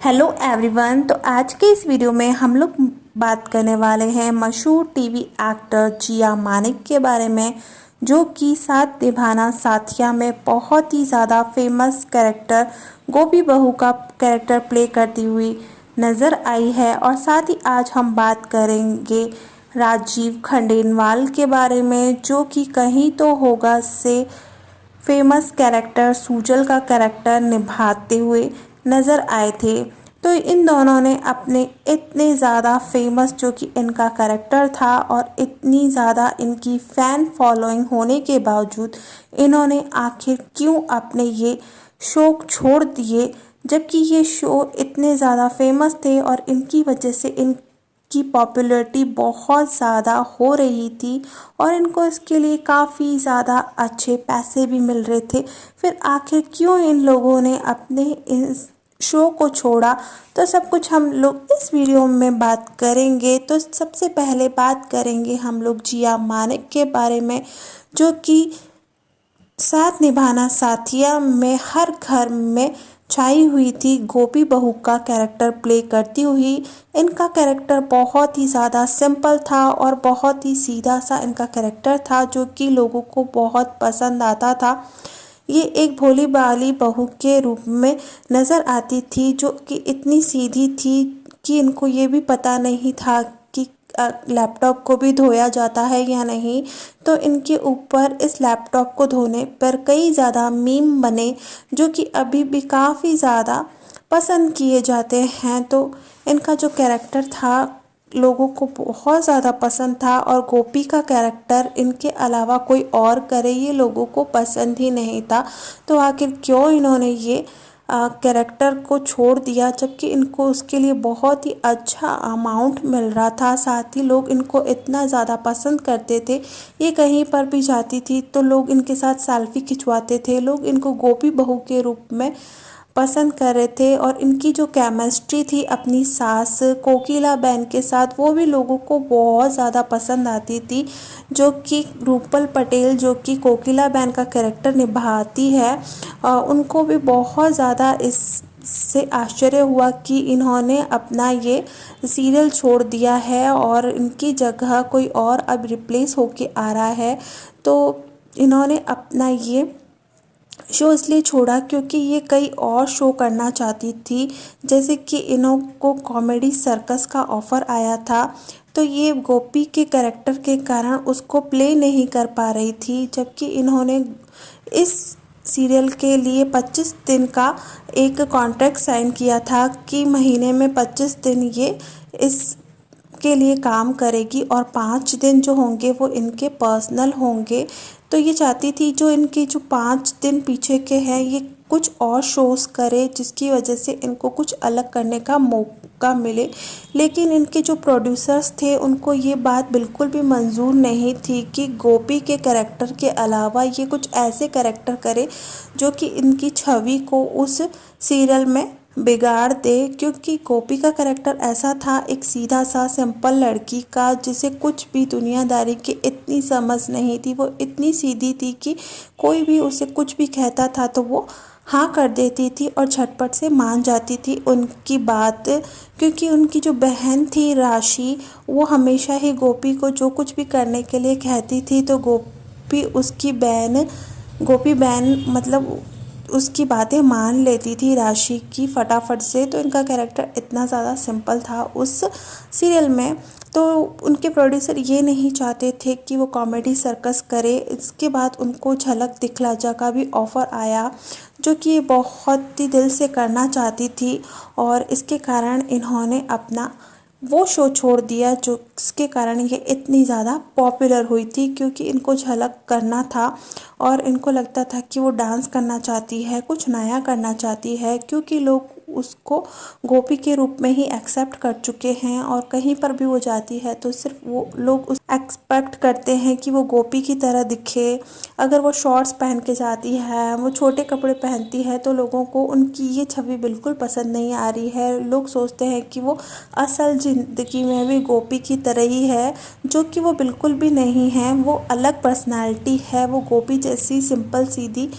Hello everyone. तो आज के इस वीडियो में हम लोग बात करने वाले हैं मशहूर टीवी एक्टर जिया मानिक के बारे में, जो कि साथ निभाना साथिया में बहुत ही ज़्यादा फेमस कैरेक्टर गोपी बहू का कैरेक्टर प्ले करती हुई नज़र आई है। और साथ ही आज हम बात करेंगे राजीव खंडेलवाल के बारे में, जो कि कहीं तो होगा से फेमस कैरेक्टर सुजल का कैरेक्टर निभाते हुए नज़र आए थे। तो इन दोनों ने अपने इतने ज़्यादा फेमस जो कि इनका कैरेक्टर था और इतनी ज़्यादा इनकी फ़ैन फॉलोइंग होने के बावजूद इन्होंने आखिर क्यों अपने ये शो छोड़ दिए, जबकि ये शो इतने ज़्यादा फेमस थे और इनकी वजह से की पॉपुलैरिटी बहुत ज़्यादा हो रही थी और इनको इसके लिए काफ़ी ज़्यादा अच्छे पैसे भी मिल रहे थे। फिर आखिर क्यों इन लोगों ने अपने इस शो को छोड़ा, तो सब कुछ हम लोग इस वीडियो में बात करेंगे। तो सबसे पहले बात करेंगे हम लोग जिया मानिक के बारे में, जो कि साथ निभाना साथिया में हर घर में छाई हुई थी गोपी बहू का कैरेक्टर प्ले करती हुई। इनका कैरेक्टर बहुत ही ज़्यादा सिंपल था और बहुत ही सीधा सा इनका कैरेक्टर था, जो कि लोगों को बहुत पसंद आता था। ये एक भोली भाली बहू के रूप में नज़र आती थी, जो कि इतनी सीधी थी कि इनको ये भी पता नहीं था कि लैपटॉप को भी धोया जाता है या नहीं। तो इनके ऊपर इस लैपटॉप को धोने पर कई ज़्यादा मीम बने, जो कि अभी भी काफ़ी ज़्यादा पसंद किए जाते हैं। तो इनका जो कैरेक्टर था लोगों को बहुत ज़्यादा पसंद था और गोपी का कैरेक्टर इनके अलावा कोई और करे ये लोगों को पसंद ही नहीं था। तो आखिर क्यों इन्होंने ये कैरेक्टर को छोड़ दिया, जबकि इनको उसके लिए बहुत ही अच्छा अमाउंट मिल रहा था। साथ ही लोग इनको इतना ज़्यादा पसंद करते थे, ये कहीं पर भी जाती थी तो लोग इनके साथ सेल्फी खिंचवाते थे, लोग इनको गोपी बहू के रूप में पसंद कर रहे थे। और इनकी जो केमिस्ट्री थी अपनी सास कोकिला बहन के साथ, वो भी लोगों को बहुत ज़्यादा पसंद आती थी। जो कि रूपल पटेल जो कि कोकिला बहन का कैरेक्टर निभाती है, उनको भी बहुत ज़्यादा इससे आश्चर्य हुआ कि इन्होंने अपना ये सीरियल छोड़ दिया है और इनकी जगह कोई और अब रिप्लेस होके आ रहा है। तो इन्होंने अपना ये शो इसलिए छोड़ा क्योंकि ये कई और शो करना चाहती थी, जैसे कि इन्हों को कॉमेडी सर्कस का ऑफ़र आया था। तो ये गोपी के कैरेक्टर के कारण उसको प्ले नहीं कर पा रही थी, जबकि इन्होंने इस सीरियल के लिए 25 दिन का एक कॉन्ट्रैक्ट साइन किया था कि महीने में 25 दिन ये इस के लिए काम करेगी और 5 दिन जो होंगे वो इनके पर्सनल होंगे। तो ये चाहती थी जो इनके जो 5 दिन पीछे के हैं ये कुछ और शोज़ करे, जिसकी वजह से इनको कुछ अलग करने का मौका मिले। लेकिन इनके जो प्रोड्यूसर्स थे उनको ये बात बिल्कुल भी मंजूर नहीं थी कि गोपी के कैरेक्टर के अलावा ये कुछ ऐसे कैरेक्टर करे जो कि इनकी छवि को उस सीरियल में बिगाड़ दे। क्योंकि गोपी का कैरेक्टर ऐसा था, एक सीधा सा सिंपल लड़की का, जिसे कुछ भी दुनियादारी की इतनी समझ नहीं थी। वो इतनी सीधी थी कि कोई भी उसे कुछ भी कहता था तो वो हाँ कर देती थी और झटपट से मान जाती थी उनकी बात। क्योंकि उनकी जो बहन थी राशि, वो हमेशा ही गोपी को जो कुछ भी करने के लिए कहती थी तो गोपी बहन मतलब उसकी बातें मान लेती थी राशि की फटाफट से। तो इनका कैरेक्टर इतना ज़्यादा सिंपल था उस सीरियल में। तो उनके प्रोड्यूसर ये नहीं चाहते थे कि वो कॉमेडी सर्कस करे। इसके बाद उनको झलक दिखला जा का भी ऑफ़र आया, जो कि बहुत ही दिल से करना चाहती थी और इसके कारण इन्होंने अपना वो शो छोड़ दिया, जो इसके कारण ये इतनी ज़्यादा पॉपुलर हुई थी। क्योंकि इनको झलक करना था और इनको लगता था कि वो डांस करना चाहती है, कुछ नया करना चाहती है, क्योंकि लोग उसको गोपी के रूप में ही एक्सेप्ट कर चुके हैं और कहीं पर भी वो जाती है तो सिर्फ वो लोग उस एक्सपेक्ट करते हैं कि वो गोपी की तरह दिखे। अगर वो शॉर्ट्स पहन के जाती है, वो छोटे कपड़े पहनती है, तो लोगों को उनकी ये छवि बिल्कुल पसंद नहीं आ रही है। लोग सोचते हैं कि वो असल ज़िंदगी में भी गोपी की तरह ही है, जो कि वो बिल्कुल भी नहीं है। वो अलग पर्सनालिटी है, वो गोपी जैसी सिंपल सीधी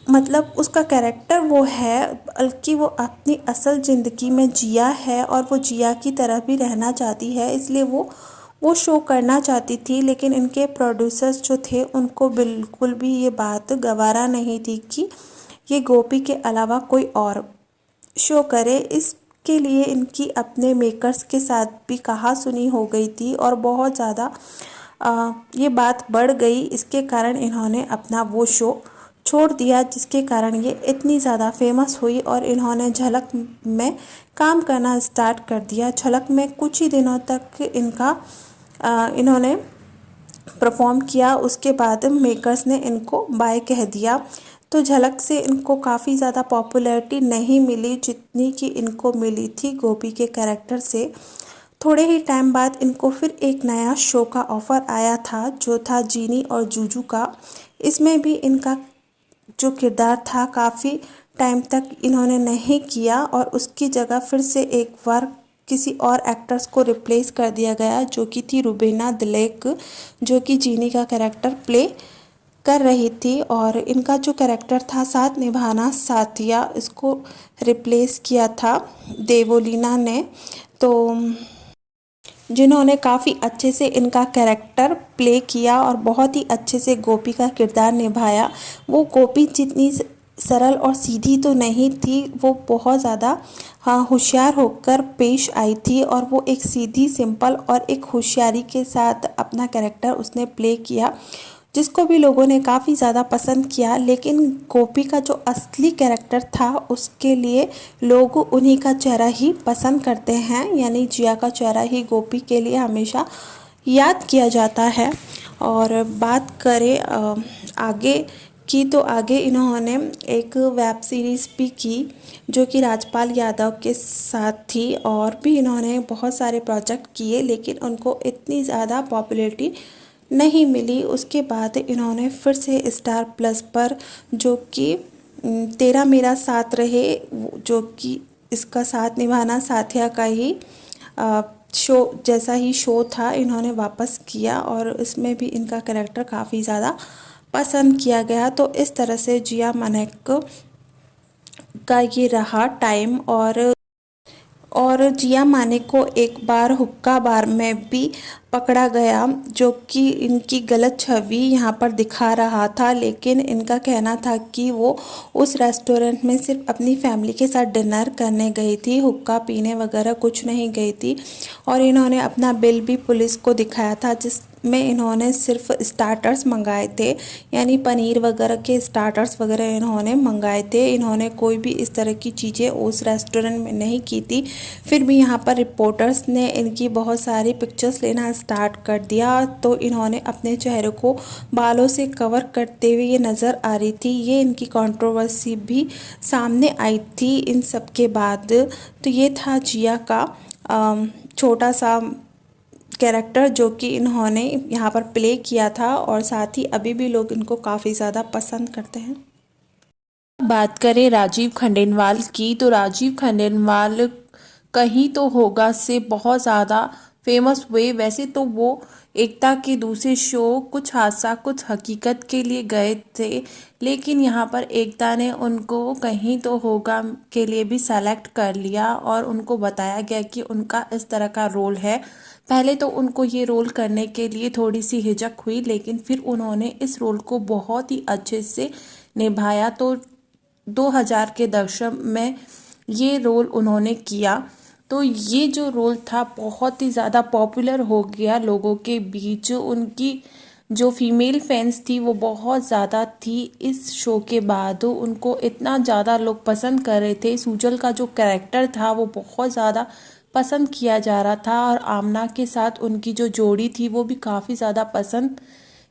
मतलब उसका कैरेक्टर वो है, बल्कि वो अपनी असल ज़िंदगी में जिया है और वो जिया की तरह भी रहना चाहती है, इसलिए वो शो करना चाहती थी। लेकिन इनके प्रोड्यूसर्स जो थे उनको बिल्कुल भी ये बात गवारा नहीं थी कि ये गोपी के अलावा कोई और शो करे। इसके लिए इनकी अपने मेकर्स के साथ भी कहा सुनी हो गई थी और बहुत ज़्यादा ये बात बढ़ गई। इसके कारण इन्होंने अपना वो शो छोड़ दिया, जिसके कारण ये इतनी ज़्यादा फेमस हुई और इन्होंने झलक में काम करना स्टार्ट कर दिया। झलक में कुछ ही दिनों तक इन्होंने परफॉर्म किया, उसके बाद मेकर्स ने इनको बाय कह दिया। तो झलक से इनको काफ़ी ज़्यादा पॉपुलैरिटी नहीं मिली जितनी कि इनको मिली थी गोपी के कैरेक्टर से। थोड़े ही टाइम बाद इनको फिर एक नया शो का ऑफ़र आया था, जो था जीनी और जूजू का। इसमें भी इनका जो किरदार था काफ़ी टाइम तक इन्होंने नहीं किया और उसकी जगह फिर से एक बार किसी और एक्ट्रेस को रिप्लेस कर दिया गया, जो कि थी रुबीना दिलेक, जो कि जीनी का कैरेक्टर प्ले कर रही थी। और इनका जो कैरेक्टर था साथ निभाना साथिया, इसको रिप्लेस किया था देवोलीना ने। तो जिन्होंने काफ़ी अच्छे से इनका कैरेक्टर प्ले किया और बहुत ही अच्छे से गोपी का किरदार निभाया। वो गोपी जितनी सरल और सीधी तो नहीं थी, वो बहुत ज़्यादा हाँ होशियार होकर पेश आई थी और वो एक सीधी सिंपल और एक होशियारी के साथ अपना कैरेक्टर उसने प्ले किया, जिसको भी लोगों ने काफ़ी ज़्यादा पसंद किया। लेकिन गोपी का जो असली कैरेक्टर था उसके लिए लोग उन्हीं का चेहरा ही पसंद करते हैं, यानी जिया का चेहरा ही गोपी के लिए हमेशा याद किया जाता है। और बात करें आगे की, तो आगे इन्होंने एक वेब सीरीज़ भी की जो कि राजपाल यादव के साथ थी, और भी इन्होंने बहुत सारे प्रोजेक्ट किए लेकिन उनको इतनी ज़्यादा पॉपुलैरिटी नहीं मिली। उसके बाद इन्होंने फिर से स्टार प्लस पर, जो कि तेरा मेरा साथ रहे, जो कि इसका साथ निभाना साथिया का ही शो जैसा ही शो था, इन्होंने वापस किया और इसमें भी इनका कैरेक्टर काफ़ी ज़्यादा पसंद किया गया। तो इस तरह से जिया मानेक का ये रहा टाइम। और जिया मानेक को एक बार हुक्का बार में भी पकड़ा गया, जो कि इनकी गलत छवि यहाँ पर दिखा रहा था। लेकिन इनका कहना था कि वो उस रेस्टोरेंट में सिर्फ अपनी फैमिली के साथ डिनर करने गई थी, हुक्का पीने वगैरह कुछ नहीं गई थी। और इन्होंने अपना बिल भी पुलिस को दिखाया था, जिसमें इन्होंने सिर्फ स्टार्टर्स मंगाए थे, यानी पनीर वगैरह के स्टार्टर्स वगैरह इन्होंने मंगाए थे। इन्होंने कोई भी इस तरह की चीज़ें उस रेस्टोरेंट में नहीं की थी। फिर भी यहाँ पर रिपोर्टर्स ने इनकी बहुत सारी पिक्चर्स लेना स्टार्ट कर दिया, तो इन्होंने अपने चेहरे को बालों से कवर करते हुए ये नज़र आ रही थी। ये इनकी कंट्रोवर्सी भी सामने आई थी इन सब के बाद। तो ये था जिया का छोटा सा कैरेक्टर जो कि इन्होंने यहाँ पर प्ले किया था, और साथ ही अभी भी लोग इनको काफ़ी ज़्यादा पसंद करते हैं। बात करें राजीव खंडेलवाल की, तो राजीव खंडेलवाल कहीं तो होगा से बहुत ज़्यादा फेमस हुए। वैसे तो वो एकता के दूसरे शो कुछ हादसा कुछ हकीकत के लिए गए थे, लेकिन यहाँ पर एकता ने उनको कहीं तो होगा के लिए भी सेलेक्ट कर लिया और उनको बताया गया कि उनका इस तरह का रोल है। पहले तो उनको ये रोल करने के लिए थोड़ी सी हिचक हुई, लेकिन फिर उन्होंने इस रोल को बहुत ही अच्छे से निभाया। तो 2000 के दशक में ये रोल उन्होंने किया। तो ये जो रोल था बहुत ही ज़्यादा पॉपुलर हो गया लोगों के बीच। उनकी जो फीमेल फैंस थी वो बहुत ज़्यादा थी। इस शो के बाद उनको इतना ज़्यादा लोग पसंद कर रहे थे। सुजल का जो कैरेक्टर था वो बहुत ज़्यादा पसंद किया जा रहा था, और आमना के साथ उनकी जो जोड़ी थी वो भी काफ़ी ज़्यादा पसंद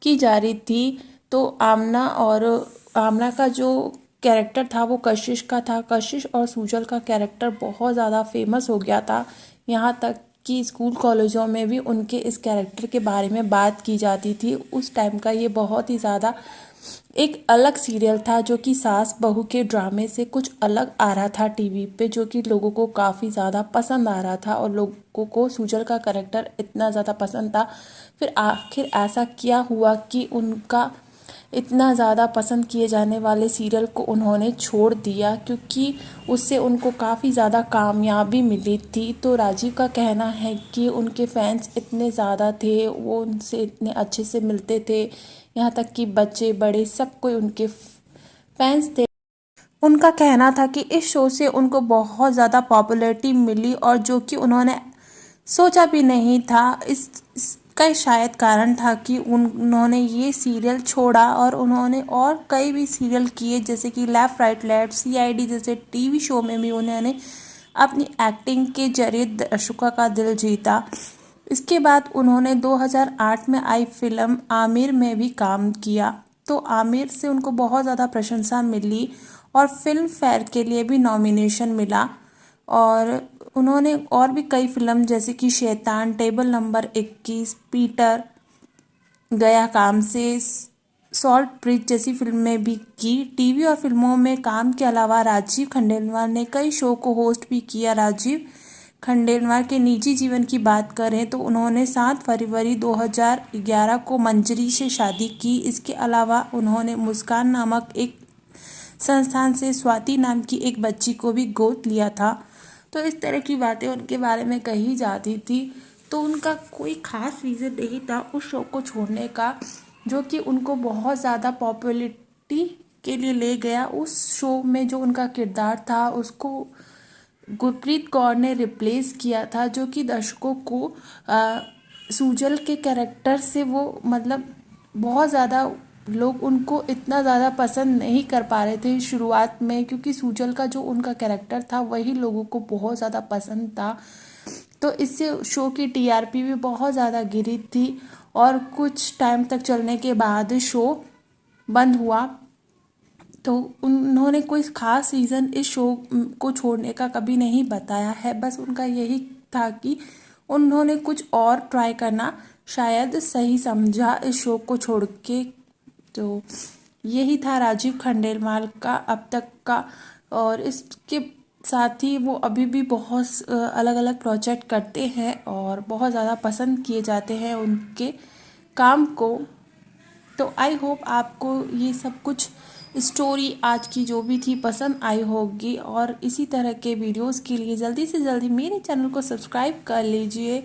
की जा रही थी। तो आमना का जो कैरेक्टर था वो कशिश का था। कशिश और सुजल का कैरेक्टर बहुत ज़्यादा फेमस हो गया था, यहाँ तक कि स्कूल कॉलेजों में भी उनके इस कैरेक्टर के बारे में बात की जाती थी। उस टाइम का ये बहुत ही ज़्यादा एक अलग सीरियल था, जो कि सास बहू के ड्रामे से कुछ अलग आ रहा था टीवी पे, जो कि लोगों को काफ़ी ज़्यादा पसंद आ रहा था और लोगों को सुजल का कैरेक्टर इतना ज़्यादा पसंद था। फिर आखिर ऐसा क्या हुआ कि उनका इतना ज़्यादा पसंद किए जाने वाले सीरियल को उन्होंने छोड़ दिया, क्योंकि उससे उनको काफ़ी ज़्यादा कामयाबी मिली थी। तो राजीव का कहना है कि उनके फैंस इतने ज़्यादा थे, वो उनसे इतने अच्छे से मिलते थे, यहाँ तक कि बच्चे बड़े सब कोई उनके फैंस थे। उनका कहना था कि इस शो से उनको बहुत ज़्यादा पॉपुलैरिटी मिली, और जो कि उन्होंने सोचा भी नहीं था। इसका शायद कारण था कि उन्होंने ये सीरियल छोड़ा, और उन्होंने और कई भी सीरियल किए, जैसे कि लेफ़्ट राइट लेफ्ट, सीआईडी जैसे टीवी शो में भी उन्होंने अपनी एक्टिंग के जरिए दर्शकों का दिल जीता। इसके बाद उन्होंने 2008 में आई फिल्म आमिर में भी काम किया। तो आमिर से उनको बहुत ज़्यादा प्रशंसा मिली और फिल्म फेयर के लिए भी नॉमिनेशन मिला। और उन्होंने और भी कई फिल्म जैसे कि शैतान, टेबल नंबर 21, पीटर, गया काम से, सॉल्ट ब्रिज जैसी फिल्में भी की। टीवी और फिल्मों में काम के अलावा राजीव खंडेलवाल ने कई शो को होस्ट भी किया। राजीव खंडेलवाल के निजी जीवन की बात करें तो उन्होंने 7 फरवरी 2011 को मंजरी से शादी की। इसके अलावा उन्होंने मुस्कान नामक एक संस्थान से स्वाति नाम की एक बच्ची को भी गोद लिया था। तो इस तरह की बातें उनके बारे में कही जाती थी। तो उनका कोई ख़ास रीज़न नहीं था उस शो को छोड़ने का, जो कि उनको बहुत ज़्यादा पॉपुलैरिटी के लिए ले गया। उस शो में जो उनका किरदार था उसको गुरप्रीत कौर ने रिप्लेस किया था, जो कि दर्शकों को सूजल के कैरेक्टर से वो मतलब बहुत ज़्यादा लोग उनको इतना ज़्यादा पसंद नहीं कर पा रहे थे शुरुआत में, क्योंकि सूजल का जो उनका कैरेक्टर था वही लोगों को बहुत ज़्यादा पसंद था। तो इससे शो की टीआरपी भी बहुत ज़्यादा गिरी थी, और कुछ टाइम तक चलने के बाद शो बंद हुआ। तो उन्होंने कोई ख़ास रीज़न इस शो को छोड़ने का कभी नहीं बताया है, बस उनका यही था कि उन्होंने कुछ और ट्राई करना शायद सही समझा इस शो को छोड़ के। तो यही था राजीव खंडेलवाल का अब तक का, और इसके साथ ही वो अभी भी बहुत अलग अलग प्रोजेक्ट करते हैं और बहुत ज़्यादा पसंद किए जाते हैं उनके काम को। तो आई होप आपको ये सब कुछ स्टोरी आज की जो भी थी पसंद आई होगी, और इसी तरह के वीडियोस के लिए जल्दी से जल्दी मेरे चैनल को सब्सक्राइब कर लीजिए।